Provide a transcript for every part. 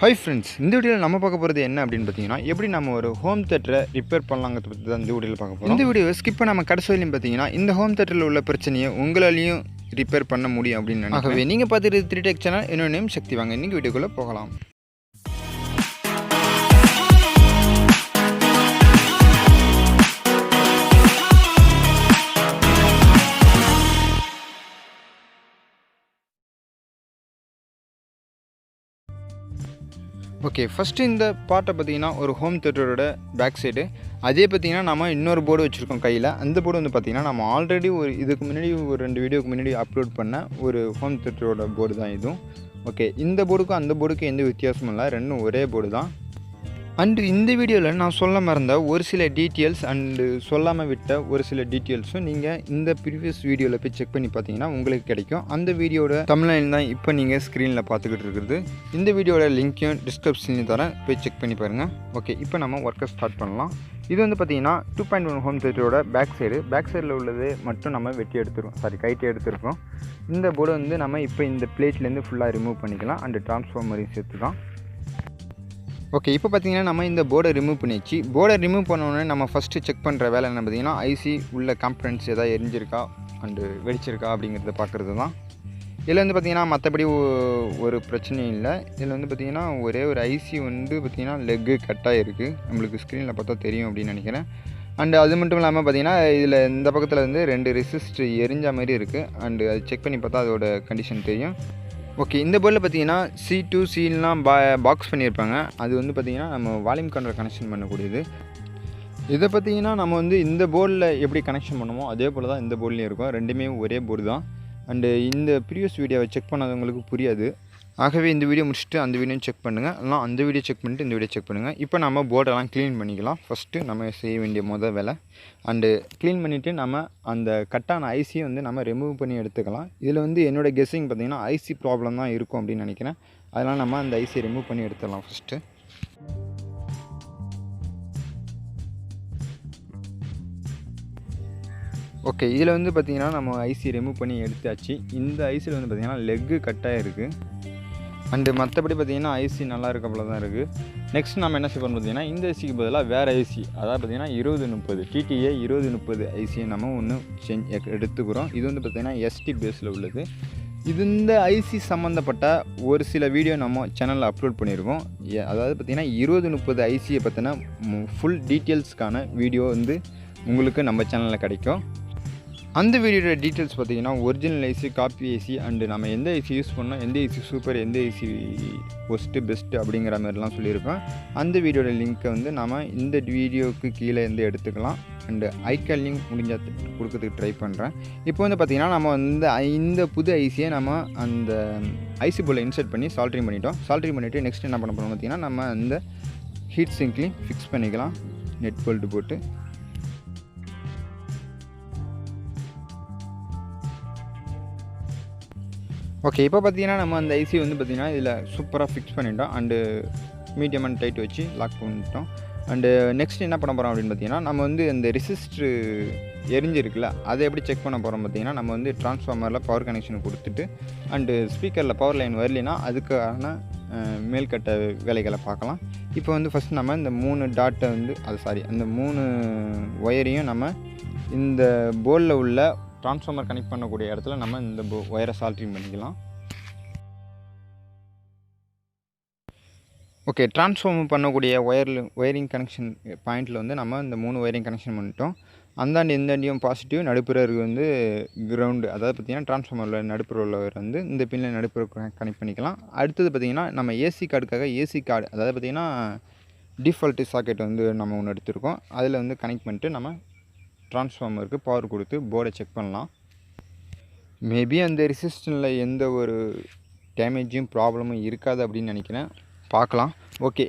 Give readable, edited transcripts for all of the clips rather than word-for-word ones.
Hi friends, இந்த வீடியோவில் நம்ம பார்க்க போகிறது என்ன அப்படின்னு பார்த்தீங்கன்னா, எப்படி நம்ம ஒரு ஹோம் தியேட்டரை ரிப்பேர் பண்ணலாங்கிறத பற்றி தான் இந்த வீடியோவில் பார்க்க போகிறோம். இந்த வீடியோவை ஸ்கிப் பண்ணாமல் கடைசி வரையும் பார்த்தீங்கன்னா, இந்த ஹோம் தியேட்டரில் உள்ள பிரச்சனையை உங்களாலையும் ரிப்பேர் பண்ண முடியும் அப்படின்னு நினைக்கிறேன். ஆகவே நீங்கள் பார்த்துட்டு 3Tech சேனல், என்னோட நேம் சக்தி. வாங்க இன்றைக்கி வீடியோக்குள்ளே போகலாம். ஓகே, ஃபஸ்ட்டு இந்த பார்ட்டை பார்த்தீங்கன்னா ஒரு ஹோம் தியேட்டரோட பேக் சைடு. அதே பார்த்தீங்கன்னா நம்ம இன்னொரு போர்டு வச்சுருக்கோம் கையில். அந்த போர்டு வந்து பார்த்திங்கன்னா நம்ம ஆல்ரெடி இதுக்கு முன்னாடி ஒரு 2 வீடியோக்கு முன்னாடி அப்லோட் பண்ண ஒரு ஹோம் தியேட்டரோட போர்டு தான் இதுவும். ஓகே, இந்த போர்டுக்கும் அந்த போர்டுக்கும் எந்த வித்தியாசமும் இல்லை, ரெண்டும் ஒரே போர்டு தான். அண்டு இந்த வீடியோவில் நான் சொல்ல மறந்த ஒரு சில டீட்டெயில்ஸ் அண்டு சொல்லாமல் விட்ட ஒரு சில டீட்டெயில்ஸும் நீங்கள் இந்த ப்ரீவியஸ் வீடியோவில் போய் செக் பண்ணி பார்த்தீங்கன்னா உங்களுக்கு கிடைக்கும். அந்த வீடியோட தமிழ்லைன் தான் இப்போ நீங்கள் ஸ்க்ரீனில் பார்த்துக்கிட்டு இருக்கிறது. இந்த வீடியோட லிங்க்கையும் டிஸ்கிரிப்ஷன்லையும் தரேன், போய் செக் பண்ணி பாருங்கள். ஓகே, இப்போ நம்ம ஒர்க்கை ஸ்டார்ட் பண்ணலாம். இது வந்து பார்த்திங்கன்னா 2.1 ஹோம் தியேட்டரோட பேக் சைடில் உள்ளது மட்டும் நம்ம கைட்டி எடுத்துருக்கோம். இந்த போர்டு வந்து நம்ம இப்போ இந்த பிளேட்லேருந்து ஃபுல்லாக ரிமூவ் பண்ணிக்கலாம். அண்டு டிரான்ஸ்ஃபார்மரையும் சேர்த்து தான். ஓகே, இப்போ பார்த்தீங்கன்னா நம்ம இந்த போர்டை ரிமூவ் பண்ணிச்சு. போர்டை ரிமூவ் பண்ணோன்னே நம்ம ஃபஸ்ட்டு செக் பண்ணுற வேலை என்ன பார்த்தீங்கன்னா, ஐசி உள்ள காம்பனன்ட்ஸ் எதாவது எரிஞ்சிருக்கா அண்டு வெடிச்சிருக்கா அப்படிங்கிறத பார்க்குறது தான். இதில் வந்து பார்த்திங்கன்னா மற்றபடி ஒரு பிரச்சனையும் இல்லை. இதில் வந்து பார்த்திங்கன்னா ஒரே ஒரு ஐசி வந்து பார்த்திங்கன்னா லெக்கு கட்டாக இருக்குது. நம்மளுக்கு ஸ்க்ரீனில் பார்த்தா தெரியும் அப்படின்னு நினைக்கிறேன். அண்டு அது மட்டும் இல்லாமல் பார்த்திங்கன்னா இதில் இந்த பக்கத்தில் வந்து 2 ரெசிஸ்டர் எரிஞ்ச மாதிரி இருக்குது. அண்டு அது செக் பண்ணி பார்த்தா அதோட கண்டிஷன் தெரியும். ஓகே, இந்த போர்டில் பார்த்தீங்கன்னா C2 Cலாம் பாக்ஸ் பண்ணியிருப்பாங்க. அது வந்து பார்த்திங்கன்னா நம்ம வால்யூம் கண்ட்ரோல் கனெக்ஷன் பண்ணக்கூடியது. இதை பார்த்திங்கன்னா நம்ம வந்து இந்த போர்டில் எப்படி கனெக்ஷன் பண்ணுமோ அதே போல் தான் இந்த போர்ட்லேயும் இருக்கும். ரெண்டுமே ஒரே போர்டு தான். அண்டு இந்த ப்ரீவியஸ் வீடியோவை செக் பண்ணாதவங்களுக்கு புரியாது. ஆகவே இந்த வீடியோ முடிச்சுட்டு அந்த வீடியோ செக் பண்ணுங்கள், இல்லைனா அந்த வீடியோ செக் பண்ணிட்டு இந்த வீடியோ செக் பண்ணுங்கள். இப்போ நம்ம போர்டெல்லாம் க்ளீன் பண்ணிக்கலாம். ஃபஸ்ட்டு நம்ம செய்ய வேண்டிய வேலை. அண்டு க்ளீன் பண்ணிவிட்டு நம்ம அந்த கட்டான ஐசியை வந்து நம்ம ரிமூவ் பண்ணி எடுத்துக்கலாம். இதில் வந்து என்னோடய கெஸ்ஸிங் பார்த்திங்கன்னா ஐசி ப்ராப்ளம் தான் இருக்கும் அப்படின்னு நினைக்கிறேன். அதனால் நம்ம அந்த ஐசியை ரிமூவ் பண்ணி எடுத்துடலாம் ஃபஸ்ட்டு. ஓகே, இதில் வந்து பார்த்திங்கன்னா நம்ம ஐசி ரிமூவ் பண்ணி எடுத்தாச்சு. இந்த ஐசியில் வந்து பார்த்திங்கன்னா லெக்கு கட்டாக இருக்குது. அண்டு மற்றபடி பார்த்திங்கன்னா ஐசி நல்லா இருக்க போல தான் இருக்குது. நெக்ஸ்ட் நம்ம என்ன செய்வோம்னு பார்த்திங்கன்னா, இந்த ஐசிக்கு பதிலாக வேறு ஐசி, அதாவது பார்த்திங்கன்னா 2030 TTA 2030 ஐசியை நம்ம ஒன்று எடுத்துக்கிறோம். இது வந்து பார்த்திங்கன்னா ST பேஸில் உள்ளது. இந்த ஐசி சம்மந்தப்பட்ட ஒரு சில வீடியோ நம்ம சேனலில் அப்லோட் பண்ணியிருக்கோம். அதாவது பார்த்திங்கன்னா 2030 ஐசியை பற்றின ஃபுல் டீட்டெயில்ஸ்க்கான வீடியோ வந்து உங்களுக்கு நம்ம சேனலில் கிடைக்கும். அந்த வீடியோட டீட்டெயில்ஸ் பார்த்திங்கன்னா original IC, copy IC and நம்ம எந்த ஐசி யூஸ் பண்ணோம், எந்த ஐசி சூப்பர், எந்த ஐசி ஒஸ்ட்டு பெஸ்ட்டு அப்படிங்கிற மாதிரிலாம் சொல்லியிருக்கோம். அந்த வீடியோட லிங்க்கை வந்து நம்ம இந்த வீடியோவுக்கு கீழே இருந்து எடுத்துக்கலாம். அண்டு ஐக்கால் லிங்க் முடிஞ்சால் கொடுக்கறதுக்கு ட்ரை பண்ணுறேன். இப்போ வந்து பார்த்திங்கன்னா நம்ம வந்து இந்த புது ஐசியை நம்ம அந்த ஐசி போல் இன்சர்ட் பண்ணி சால்ட்ரிங் பண்ணிவிட்டு நெக்ஸ்ட் என்ன பண்ண போகிறோம் பார்த்திங்கன்னா, நம்ம அந்த ஹீட் சிங்க்லையும் ஃபிக்ஸ் பண்ணிக்கலாம் நெட் போல்ட்டு போட்டு. ஓகே, இப்போ பார்த்திங்கன்னா நம்ம அந்த ஐசி வந்து பார்த்திங்கன்னா இதில் சூப்பராக ஃபிக்ஸ் பண்ணிட்டோம். அண்டு மீடியம் அண்ட் டைட் வச்சு லாக் பண்ணிட்டோம். அண்டு நெக்ஸ்ட் என்ன பண்ண போகிறோம் அப்படின்னு பார்த்திங்கன்னா, நம்ம வந்து அந்த ரெசிஸ்ட்ரு எரிஞ்சிருக்குல்ல, அதை எப்படி செக் பண்ண போகிறோம் பார்த்திங்கன்னா, நம்ம வந்து டிரான்ஸ்ஃபார்மரில் பவர் கனெக்ஷன் கொடுத்துட்டு அண்டு ஸ்பீக்கரில் பவர் லைன் வரலைன்னா அதுக்கான மேல்கட்ட வேலைகளை பார்க்கலாம். இப்போ வந்து ஃபஸ்ட் நம்ம இந்த 3 டாட்டை வந்து அந்த 3 ஒயரையும் நம்ம இந்த போர்டில் உள்ள ட்ரான்ஸ்ஃபார்மர் கனெக்ட் பண்ணக்கூடிய இடத்துல நம்ம இந்த ஒயரை சால்ட்ரிங் பண்ணிக்கலாம். ஓகே, ட்ரான்ஸ்ஃபார்மர் பண்ணக்கூடிய ஒயரிங் கனெக்ஷன் பாயிண்டில் வந்து நம்ம இந்த 3 ஒயரிங் கனெக்ஷன் பண்ணிட்டோம். அந்தாண்டு இந்தாண்டியும் பாசிட்டிவ், நடுப்புறருக்கு வந்து கிரவுண்டு, அதாவது பார்த்திங்கன்னா ட்ரான்ஸ்ஃபார்மரில் நடுப்புற உள்ளவர் வந்து இந்த பின்னில் நடுப்புற கனெக்ட் பண்ணிக்கலாம். அடுத்தது பார்த்திங்கன்னா நம்ம ஏசி கார்டுக்காக அதாவது பார்த்திங்கன்னா டிஃபால்ட்டு சாக்கெட் வந்து நம்ம ஒன்று எடுத்துருக்கோம். அதில் வந்து கனெக்ட் பண்ணிட்டு நம்ம ட்ரான்ஸ்ஃபார்மருக்கு பவர் கொடுத்து போர்டை செக் பண்ணலாம். மேபி அந்த ரெசிஸ்டன்ஸில் எந்த ஒரு டேமேஜும் ப்ராப்ளமும் இருக்காது அப்படின்னு நினைக்கிறேன். பார்க்கலாம். ஓகே,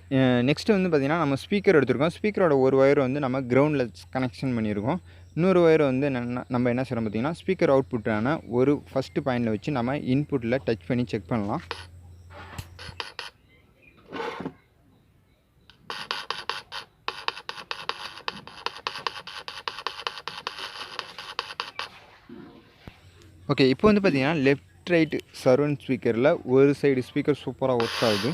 நெக்ஸ்ட்டு வந்து பார்த்திங்கன்னா நம்ம ஸ்பீக்கர் எடுத்துருக்கோம். ஸ்பீக்கரோட ஒரு ஒயர் வந்து நம்ம கிரவுண்டில் கனெக்ஷன் பண்ணியிருக்கோம். இன்னொரு ஒயர் வந்து நம்ம என்ன செய்கிறோம் பார்த்திங்கன்னா, ஸ்பீக்கர் அவுட்புட்டான ஒரு ஃபஸ்ட்டு பாயிண்டில் வச்சு நம்ம இன்புட்டில் டச் பண்ணி செக் பண்ணலாம். ஓகே, இப்போ வந்து பார்த்திங்கன்னா லெஃப்ட் ரைட்டு சரௌண்ட் ஸ்பீக்கரில் ஒரு சைடு ஸ்பீக்கர் சூப்பராக ஒர்க் ஆகுது.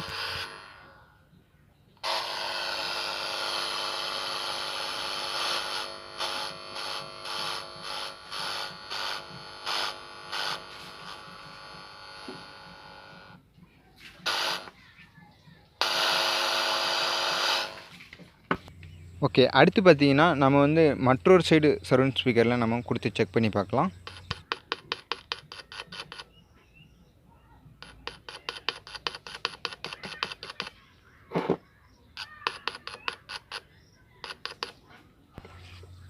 ஓகே, அடுத்து பார்த்தீங்கன்னா நம்ம வந்து மற்றொரு சைடு சரவுண்ட் ஸ்பீக்கரில் நம்ம கொடுத்து செக் பண்ணி பார்க்கலாம்.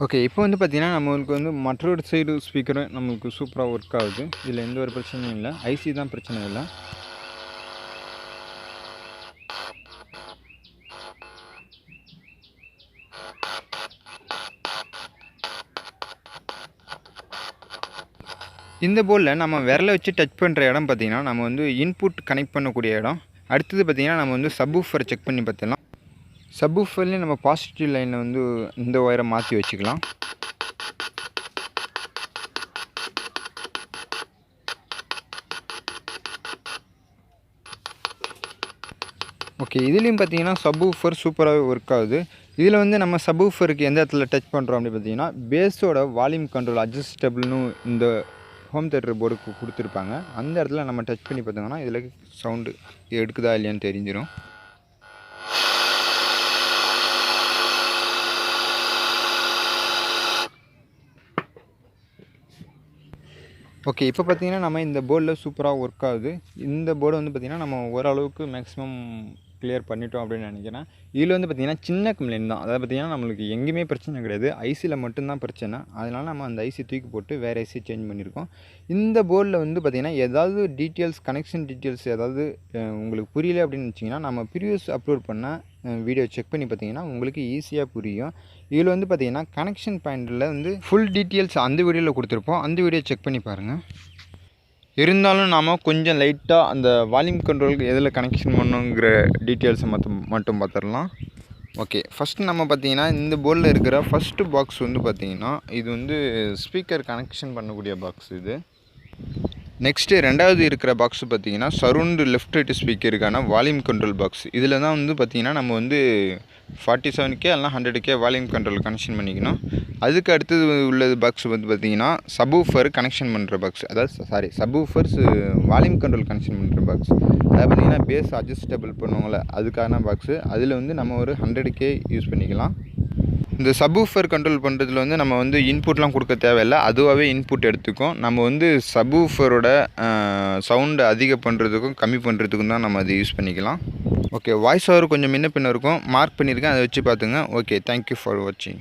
ஓகே, இப்போ வந்து பார்த்தீங்கன்னா நம்மளுக்கு வந்து மற்றொரு சைடு ஸ்பீக்கரும் நம்மளுக்கு சூப்பராக ஒர்க் ஆகுது. இதில் எந்த ஒரு பிரச்சனையும் இல்லை. ஐசி தான் பிரச்சனை இல்லை. இந்த போர்டில் நம்ம விரலை வச்சு டச் பண்ணுற இடம் பார்த்திங்கன்னா நம்ம வந்து இன்புட் கனெக்ட் பண்ணக்கூடிய இடம். அடுத்தது பார்த்திங்கன்னா நம்ம வந்து சப்வூஃபரை செக் பண்ணி பார்த்துக்கலாம். சப்வூஃபர்லேயும் நம்ம பாசிட்டிவ் லைனில் வந்து இந்த ஒயரை மாற்றி வச்சுக்கலாம். ஓகே, இதுலேயும் பார்த்தீங்கன்னா சப்வூஃபர் சூப்பராகவே ஒர்க் ஆகுது. இதில் வந்து நம்ம சப்வூஃபருக்கு எந்த இடத்துல டச் பண்ணுறோம் அப்படின்னு பார்த்தீங்கன்னா பேஸோட வால்யூம் கண்ட்ரோல் அட்ஜஸ்டபிள்னு இந்த ஹோம் தியேட்டர் போர்டுக்கு கொடுத்துருப்பாங்க. அந்த இடத்துல நம்ம டச் பண்ணி பார்த்தோங்கன்னா இதில் சவுண்டு எடுக்குதா இல்லையான்னு தெரிஞ்சிடும். ஓகே, இப்போ பார்த்தீங்கன்னா நம்ம இந்த போர்டில் சூப்பராக ஒர்க் ஆகுது. இந்த போர்டு வந்து பார்த்திங்கன்னா நம்ம ஓரளவுக்கு மேக்ஸிமம் கிளியர் பண்ணிட்டோம் அப்படின்னு நினைக்கிறேன். இதில் வந்து பார்த்திங்கன்னா சின்ன கம்ப்ளைண்ட் தான். அதாவது பார்த்திங்கன்னா நம்மளுக்கு எங்கேயுமே பிரச்சனை கிடையாது, ஐசியில் மட்டும்தான் பிரச்சனை. அதனால் நம்ம அந்த ஐசி தூக்கி போட்டு வேறு ஐசி சேஞ்ச் பண்ணியிருக்கோம். இந்த போர்டில் வந்து பார்த்திங்கன்னா ஏதாவது டீட்டெயில்ஸ், கனெக்ஷன் டீட்டெயில்ஸ் ஏதாவது உங்களுக்கு புரியல அப்படின்னு வச்சிங்கன்னா நம்ம ப்ரீவியஸ் அப்லோட் பண்ண வீடியோ செக் பண்ணி பார்த்தீங்கன்னா உங்களுக்கு ஈஸியாக புரியும். இதில் வந்து பார்த்திங்கன்னா கனெக்ஷன் பாயிண்டில் வந்து ஃபுல் டீட்டெயில்ஸ் அந்த வீடியோவில் கொடுத்துருப்போம். அந்த வீடியோ செக் பண்ணி பாருங்கள். இருந்தாலும் நாம் கொஞ்சம் லைட்டாக அந்த வால்யூம் கண்ட்ரோலுக்கு எதில் கனெக்ஷன் பண்ணுங்கிற டீட்டெயில்ஸை மட்டும் பார்த்துடலாம். ஓகே, ஃபஸ்ட்டு நம்ம பார்த்திங்கன்னா இந்த போர்டில் இருக்கிற ஃபஸ்ட்டு பாக்ஸ் வந்து பார்த்திங்கன்னா இது வந்து ஸ்பீக்கர் கனெக்ஷன் பண்ணக்கூடிய பாக்ஸ் இது. நெக்ஸ்ட்டு ரெண்டாவது இருக்கிற பாக்ஸ் பார்த்திங்கன்னா சரவுண்டு லெஃப்ட் ரைட்டு ஸ்பீக்கருக்கான வால்யூம் கண்ட்ரோல் பாக்ஸ். இதில் தான் வந்து பார்த்திங்கன்னா நம்ம வந்து 47K இல்லைனா 100K வால்யூம் கண்ட்ரோல் கனெக்ஷன் பண்ணிக்கணும். அதுக்கு அடுத்தது உள்ளது பாக்ஸ் வந்து பார்த்திங்கன்னா சப்வூஃபர் கனெக்ஷன் பண்ணுற பாக்ஸ். அதாவது சப்வூஃபர்ஸ் வால்யூம் கண்ட்ரோல் கனெக்ஷன் பண்ணுற பாக்ஸ். அதாவது பார்த்திங்கன்னா பேஸ் அட்ஜஸ்டபிள் பண்ணுவாங்களே அதுக்கான பாக்ஸு. அதில் வந்து நம்ம ஒரு 100K யூஸ் பண்ணிக்கலாம். இந்த சப்வூஃபர் கண்ட்ரோல் பண்ணுறதுல வந்து நம்ம வந்து இன்புட்லாம் கொடுக்க தேவையில்லை, அதுவாகவே இன்புட் எடுத்துக்கும். நம்ம வந்து சப்வூஃபரோட சவுண்டு அதிகம் பண்ணுறதுக்கும் கம்மி பண்ணுறதுக்கும் தான் நம்ம அதை யூஸ் பண்ணிக்கலாம். ஓகே, வாய்ஸ் ஓவர் கொஞ்சம் முன்ன பின்ன இருக்கும், மார்க் பண்ணியிருக்கேன், அதை வச்சு பார்த்துங்க. ஓகே, தேங்க்யூ ஃபார் வாட்சிங்.